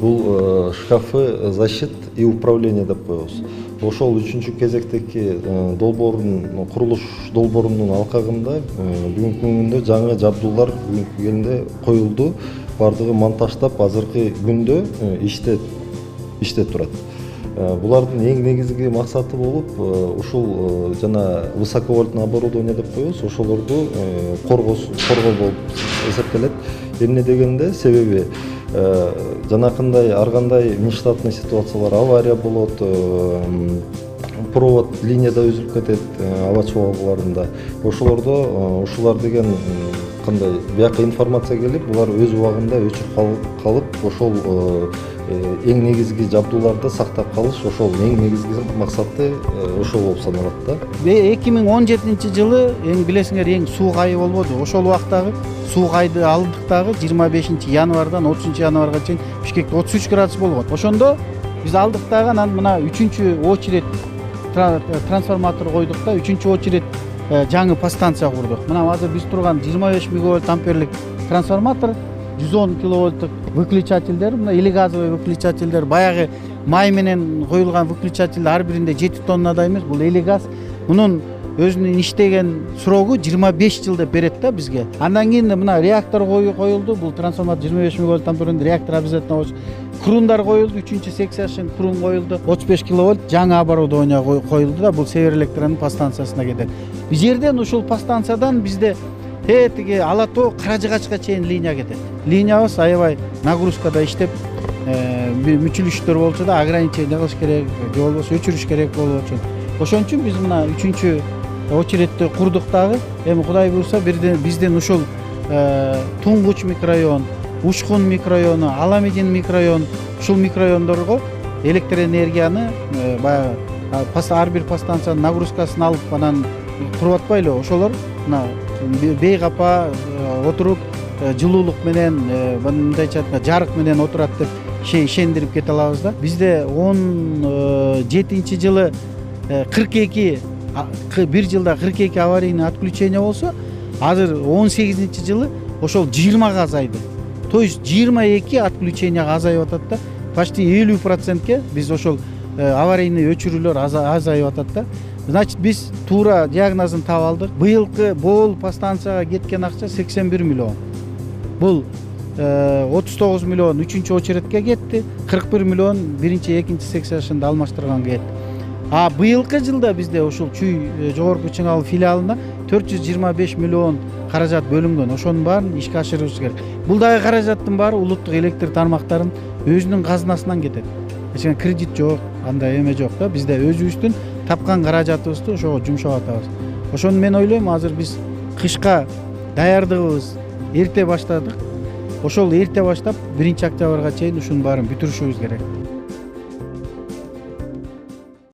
Бул шкафы защит и управление деп коебуз. Ошол 3-кезектеги долбоордун курулуш долбоорунун алкагында бүгүнкү күндө жаңы жабдуулар бүгүнкү күндө коюлду. Бардыгы монтаждап азыркы күндө иштеп турат. Булардын эң негизги максаты болуп ушул жана высоковольтный оборудование деп коебуз, ошолорду коргоо болуп эсептелет. Эмне дегенде себеби жанакындай ар кандай нештатный ситуациялар, авария болот, провод линияда үзүлүп кетет, аба чабууларында. Ошолордо ушулар деген кандай бияка информация келип, булар өз убагында өчүрүп калып, ошол эң негизги жабдууларды сактап калыш, ошол эң негизги максаты ошол болуп саналат да. 2017-жылы эң билесиңер эң суу кайы болбоду. Ошол убактагы суу кайды алдык дагы 25 январдан 30 январга чейин Бишкекте 33 градус болгон. Ошондо биз алдык дагы анан мына 3 очередь трансформатор койдук да, 3 очередь жаңы подстанция курдук. Мына азыр биз турган 25 мегавольт амперлик трансформатор, 110 киловольттук выключательдер, мына или газовый выключательдер, баягы май менен коюлган выключатель ар биринде 7 тоннадай эмес, бул или газ. Мунун өзүнүн иштеген срогу 25 жыл деп берет да бизге. Андан кийин мына реактор коюлду. Бул трансформатор 25 мегавольт амперден реактор обязательно болчу. Крундар коюлду, 3-секциясын крун коюлду. 35 киловольт жаңы оборудование коюлду да, бул Север электронун подстанциясына кетет. Бул жерден ушул подстанциядан бизде тетиги Ала Тоо Каражыгачка чейин линия кетет. Линиябыз аябай нагрузкада иштеп, мүчүлүштөр болчу да ограничение кылыш керек, же болбосо өчүрүш керек болуп атат. Ошон үчүн биз мына 3 очередти курдук дагы. Эми Кудай буйрса бизден ушул Туңгуч микрорайон, Ушкун микрорайону, Аламедин микрорайон, ушул микрорайондорго электр энергияны баягы ар бир подстанциянын нагрузкасын алып анан куруп атпайлы, ошолор мына бейкапа отуруп жылуулук менен мындайча жарык менен отурат деп ишендирип кете алабыз да. Бизде 17-жылы 42 бир жылда 42 аварийный отключение болсо, азыр 18-жылы ошол 20-га азайды. То есть 22 отключенияга азайып атат да. Почти 50%ке биз ошол аварийный өчүрүүлөр азайып атат да. Значит, биз туура диагнозун таап алдык. Быйылкы Боол подстанцияга кеткен акча 81 миллион. Бул 39 миллион 3-очередке кетти, 41 миллион 1-2 секциясында алмаштырганга кетти. А быйылкы жылда бизде ушул Чүй жогорку Чыңал филиалына 425 миллион каражат бөлүнгөн. Ошонун баарын ишке ашырыбыз керек. Бул дагы каражаттын баары улуттук электр тармактарын өзүнүн казынасынан кетет. Эч кредит жок, андай эме жок да. Бизде өзүбүздүн тапкан каражатыбызды ошого жумшап атабыз. Ошону мен ойлойм, азыр биз кышка даярдыгыбыз эрте баштадык. Ошол эрте баштап 1-октябрга чейин ушунун баарын бүтүрүшүбүз керек.